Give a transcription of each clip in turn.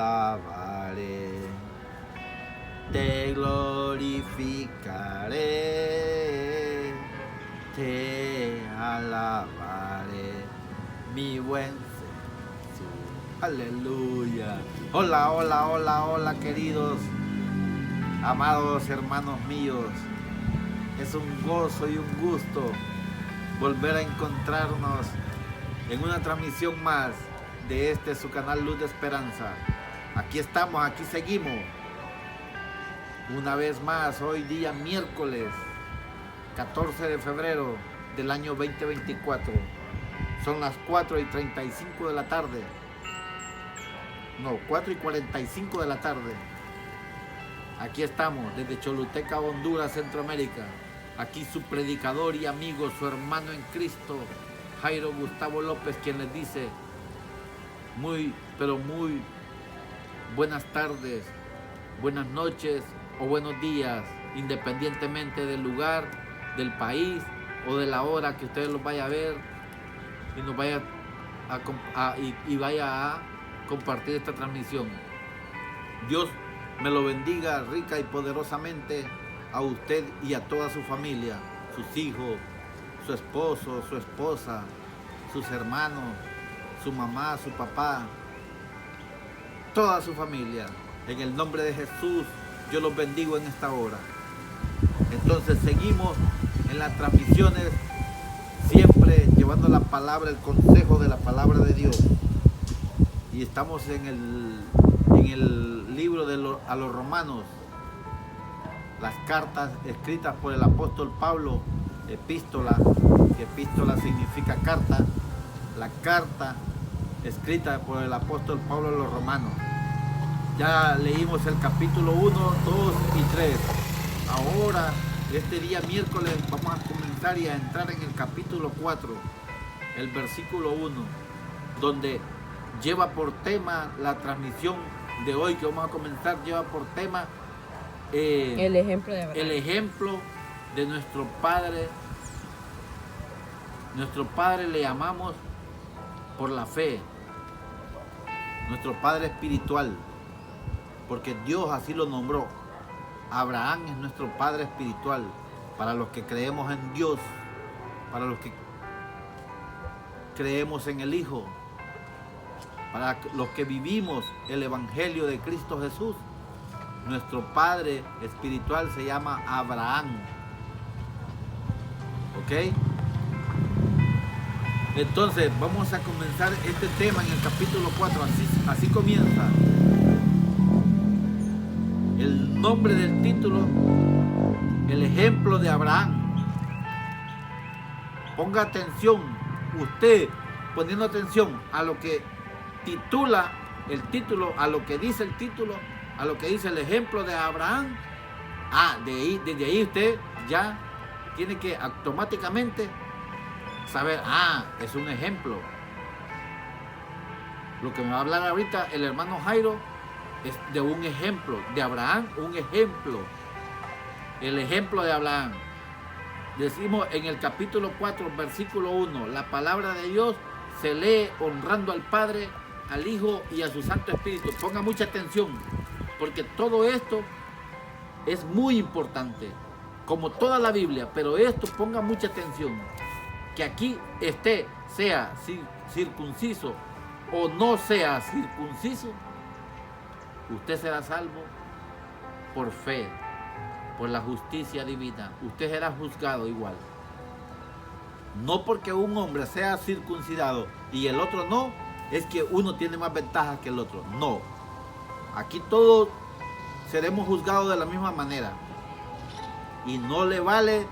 alabaré, te glorificaré, te alabaré, mi buen Jesús. Aleluya. Hola, hola, hola, hola, queridos, amados hermanos míos. Es un gozo y un gusto volver a encontrarnos en una transmisión más de su canal Luz de Esperanza. Aquí estamos, aquí seguimos. Una vez más, hoy día miércoles 14 de febrero del año 2024. Son las 4:35 de la tarde. No, 4:45 de la tarde. Aquí estamos, desde Choluteca, Honduras, Centroamérica. Aquí su predicador y amigo, su hermano en Cristo, Jairo Gustavo López, quien les dice muy, pero muy buenas tardes, buenas noches o buenos días, independientemente del lugar, del país o de la hora que ustedes los vaya a ver y nos vaya a compartir esta transmisión. Dios me lo bendiga rica y poderosamente a usted y a toda su familia, sus hijos, su esposo, su esposa, sus hermanos, su mamá, su papá, toda su familia. En el nombre de Jesús, yo los bendigo en esta hora. Entonces seguimos en las transmisiones, siempre llevando la palabra, el consejo de la palabra de Dios. Y estamos en el libro a los Romanos, las cartas escritas por el apóstol Pablo, epístola, que epístola significa carta, la carta escrita por el apóstol Pablo a los Romanos. Ya leímos el capítulo 1, 2 y 3. Ahora, este día miércoles, vamos a comenzar y a entrar en el capítulo 4, el versículo 1, donde lleva por tema la transmisión de hoy que vamos a comenzar, lleva por tema el ejemplo de Abraham. El ejemplo de nuestro Padre. Nuestro Padre le llamamos por la fe, nuestro Padre espiritual, porque Dios así lo nombró. Abraham es nuestro Padre espiritual para los que creemos en Dios, para los que creemos en el Hijo, para los que vivimos el Evangelio de Cristo Jesús. Nuestro Padre espiritual se llama Abraham. ¿Ok? Entonces, vamos a comenzar este tema en el capítulo 4. Así comienza. El nombre del título, el ejemplo de Abraham. Ponga atención, usted poniendo atención a lo que titula el título, a lo que dice el título, a lo que dice el ejemplo de Abraham. Desde ahí usted ya tiene que automáticamente saber, es un ejemplo. Lo que me va a hablar ahorita el hermano Jairo es de un ejemplo, de Abraham, un ejemplo. El ejemplo de Abraham. Decimos en el capítulo 4, versículo 1, la palabra de Dios se lee honrando al Padre, al Hijo y a su Santo Espíritu. Ponga mucha atención, porque todo esto es muy importante, como toda la Biblia, pero esto ponga mucha atención, que aquí sea circunciso o no sea circunciso, usted será salvo por fe, por la justicia divina. Usted será juzgado igual. No porque un hombre sea circuncidado y el otro no, es que uno tiene más ventajas que el otro. No. Aquí todos seremos juzgados de la misma manera. Y no le vale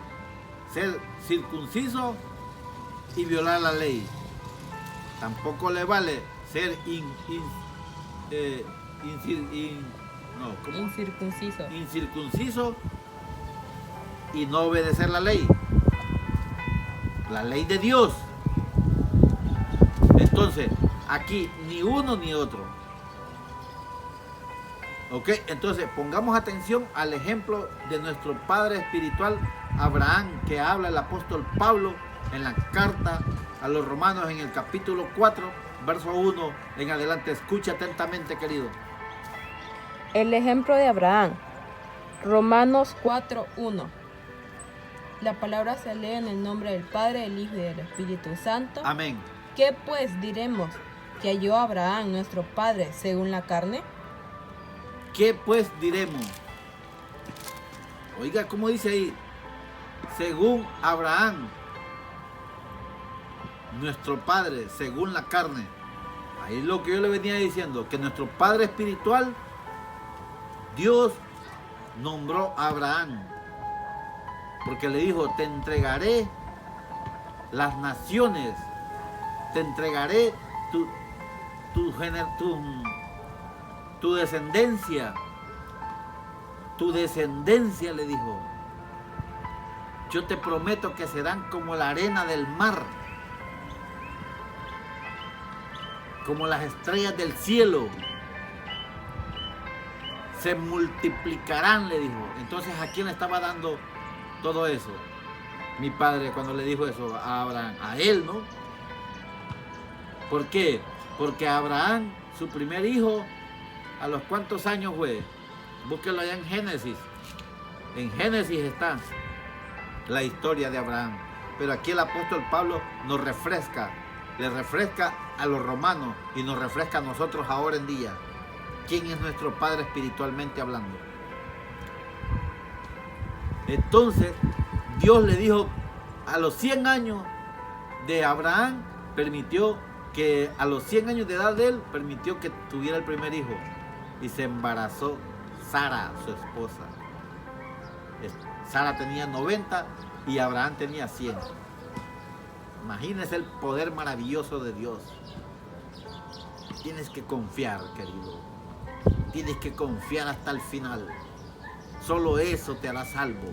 ser circunciso y violar la ley. Tampoco le vale ser incircunciso y no obedecer la ley de Dios. Entonces, aquí ni uno ni otro. ¿Ok? Entonces, pongamos atención al ejemplo de nuestro Padre espiritual, Abraham, que habla el apóstol Pablo en la carta a los Romanos en el capítulo 4, verso 1 en adelante. Escucha atentamente, querido. El ejemplo de Abraham. Romanos 4:1. La palabra se lee en el nombre del Padre, del Hijo y del Espíritu Santo. Amén. ¿Qué pues diremos? ¿Que halló Abraham nuestro Padre según la carne? ¿Qué pues diremos? Oiga, ¿cómo dice ahí? Según Abraham, nuestro Padre, según la carne. Ahí es lo que yo le venía diciendo, que nuestro Padre espiritual, Dios nombró a Abraham, porque le dijo, te entregaré las naciones, te entregaré tu descendencia, le dijo. Yo te prometo que serán como la arena del mar, como las estrellas del cielo. Se multiplicarán, le dijo. Entonces, ¿a quién le estaba dando todo eso? Mi padre, cuando le dijo eso a Abraham, a él, ¿no? ¿Por qué? Porque Abraham, su primer hijo, ¿a los cuántos años fue? Búsquelo allá en Génesis. En Génesis está la historia de Abraham. Pero aquí el apóstol Pablo nos refresca, le refresca a los romanos y nos refresca a nosotros ahora en día. ¿Quién es nuestro Padre espiritualmente hablando? Entonces, Dios le dijo, a los 100 años de Abraham, permitió que a los 100 años de edad de él, permitió que tuviera el primer hijo. Y se embarazó Sara, su esposa. Sara tenía 90 y Abraham tenía 100. Imagínense el poder maravilloso de Dios. Tienes que confiar, querido. Tienes que confiar hasta el final. Solo eso te hará salvo.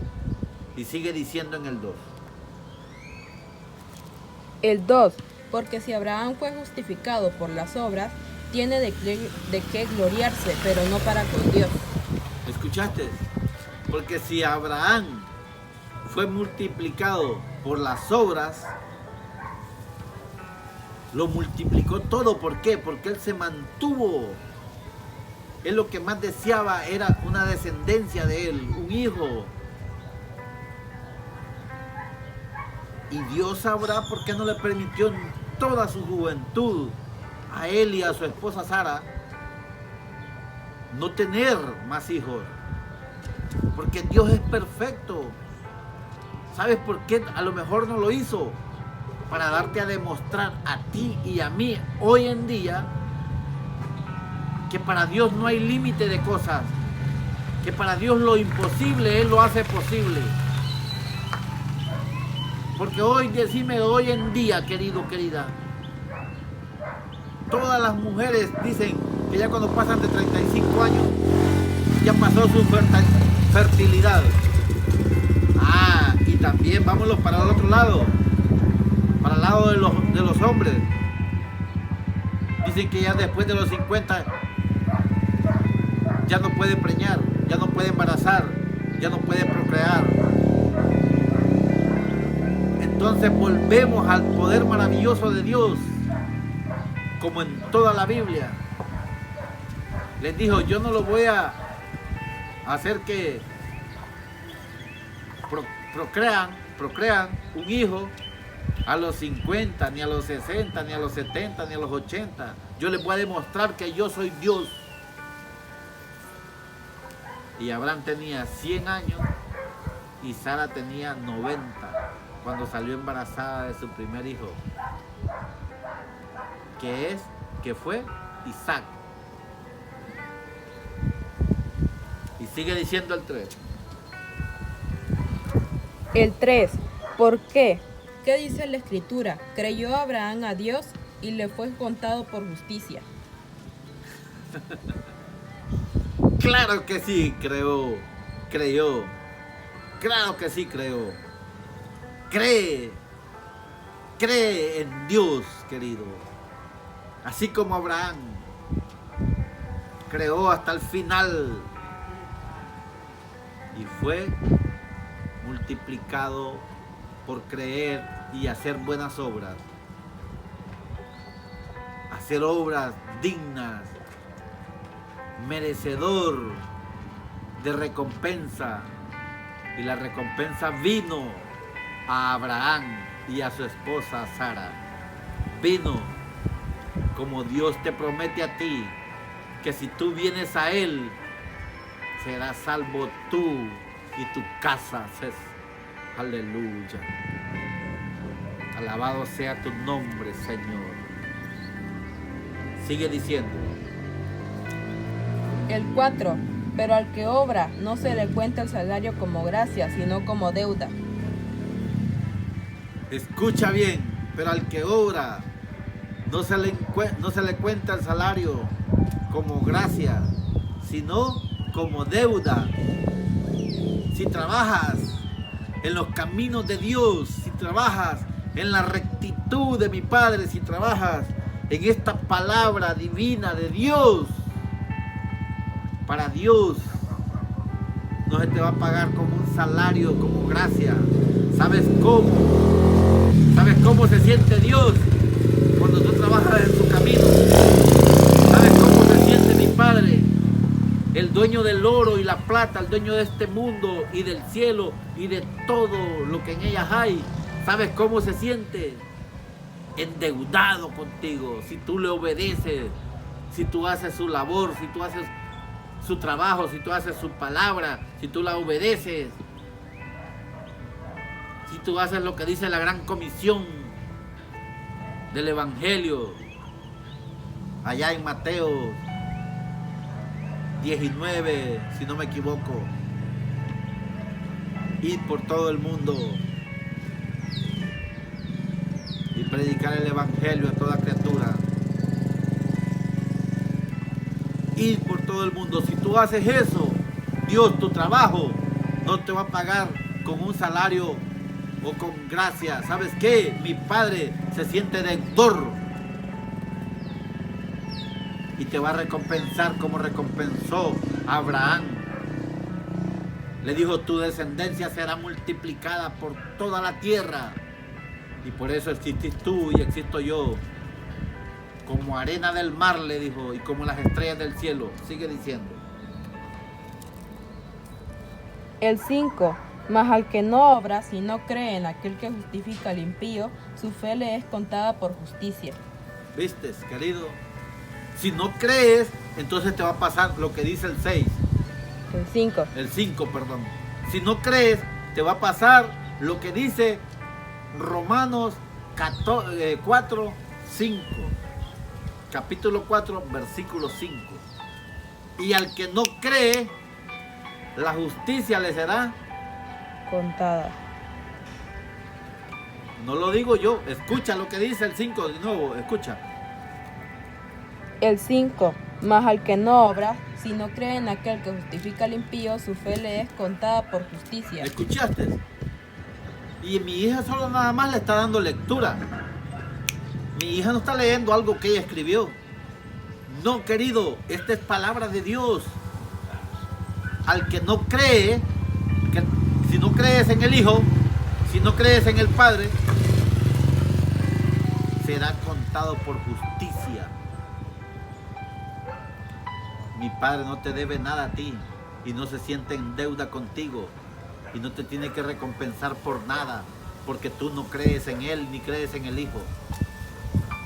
Y sigue diciendo en el 2. El 2. Porque si Abraham fue justificado por las obras, tiene de qué gloriarse, pero no para con Dios. ¿Escuchaste? Porque si Abraham fue multiplicado por las obras, lo multiplicó todo. ¿Por qué? Porque él se mantuvo. Él lo que más deseaba era una descendencia de él, un hijo. Y Dios sabrá por qué no le permitió en toda su juventud a él y a su esposa Sara no tener más hijos. Porque Dios es perfecto. ¿Sabes por qué a lo mejor no lo hizo? Para darte a demostrar a ti y a mí hoy en día que para Dios no hay límite de cosas, que para Dios lo imposible Él lo hace posible. Porque hoy, decime, hoy en día, querido, querida, todas las mujeres dicen que ya cuando pasan de 35 años ya pasó su fertilidad. Y también vámonos para el otro lado, para el lado de los hombres. Dicen que ya después de los 50 ya no puede preñar, ya no puede embarazar, ya no puede procrear. Entonces volvemos al poder maravilloso de Dios, como en toda la Biblia. Les dijo, yo no lo voy a hacer que procrean un hijo a los 50, ni a los 60, ni a los 70, ni a los 80. Yo les voy a demostrar que yo soy Dios. Y Abraham tenía 100 años y Sara tenía 90 cuando salió embarazada de su primer hijo, que fue Isaac. Y sigue diciendo el 3. El 3. ¿Por qué? ¿Qué dice la Escritura? Creyó Abraham a Dios y le fue contado por justicia. Claro que sí, creyó. Claro que sí, creyó. Cree en Dios, querido. Así como Abraham creó hasta el final y fue multiplicado por creer y hacer buenas obras. Hacer obras dignas, merecedor de recompensa. Y la recompensa vino a Abraham y a su esposa Sara. Vino como Dios te promete a ti, que si tú vienes a Él, serás salvo tú y tu casa. Aleluya. Alabado sea tu nombre, Señor. Sigue diciendo. El 4. Pero al que obra no se le cuenta el salario como gracia, sino como deuda. Escucha bien, pero al que obra no se le cuenta el salario como gracia, sino como deuda. Si trabajas en los caminos de Dios, si trabajas en la rectitud de mi Padre, si trabajas en esta palabra divina de Dios, para Dios no se te va a pagar como un salario, como gracia. ¿Sabes cómo? ¿Sabes cómo se siente Dios cuando tú trabajas en su camino? ¿Sabes cómo se siente mi Padre, el dueño del oro y la plata, el dueño de este mundo y del cielo y de todo lo que en ellas hay? ¿Sabes cómo se siente? Endeudado contigo. Si tú le obedeces, si tú haces su labor, si tú haces su trabajo, si tú haces su palabra, si tú la obedeces, si tú haces lo que dice la gran comisión del Evangelio, allá en Mateo 19, si no me equivoco, ir por todo el mundo y predicar el Evangelio a toda criatura. Ir por todo el mundo. Si tú haces eso, Dios, tu trabajo no te va a pagar con un salario o con gracia. ¿Sabes qué? Mi Padre se siente deudor y te va a recompensar como recompensó a Abraham. Le dijo, tu descendencia será multiplicada por toda la tierra, y por eso existís tú y existo yo, como arena del mar, le dijo, y como las estrellas del cielo. Sigue diciendo. El 5. Mas al que no obra, si no cree en aquel que justifica al impío, su fe le es contada por justicia. ¿Viste, querido? Si no crees, entonces te va a pasar lo que dice el 6. El 5. El 5, perdón. Si no crees, te va a pasar lo que dice Romanos 4, 5. Capítulo 4, versículo 5. Y al que no cree, la justicia le será contada. No lo digo yo, escucha lo que dice el 5 de nuevo, escucha. El 5. Mas al que no obra, si no cree en aquel que justifica al impío, su fe le es contada por justicia. ¿Escuchaste? Y mi hija solo nada más le está dando lectura. Mi hija no está leyendo algo que ella escribió. No, querido, esta es palabra de Dios. Al que no cree, que si no crees en el Hijo, si no crees en el Padre, será contado por justicia. Mi Padre no te debe nada a ti y no se siente en deuda contigo y no te tiene que recompensar por nada, porque tú no crees en Él ni crees en el Hijo.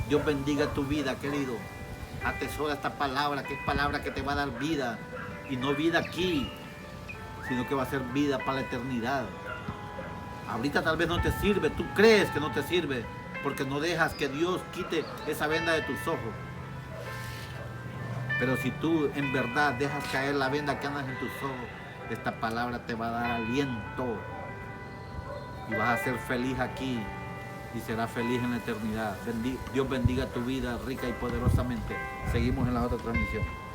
Dios bendiga tu vida, querido. Atesora esta palabra, que es palabra que te va a dar vida, y no vida aquí, sino que va a ser vida para la eternidad. Ahorita tal vez no te sirve, tú crees que no te sirve, porque no dejas que Dios quite esa venda de tus ojos. Pero si tú en verdad dejas caer la venda que andas en tus ojos, esta palabra te va a dar aliento y vas a ser feliz aquí y serás feliz en la eternidad. Dios bendiga tu vida rica y poderosamente. Seguimos en la otra transmisión.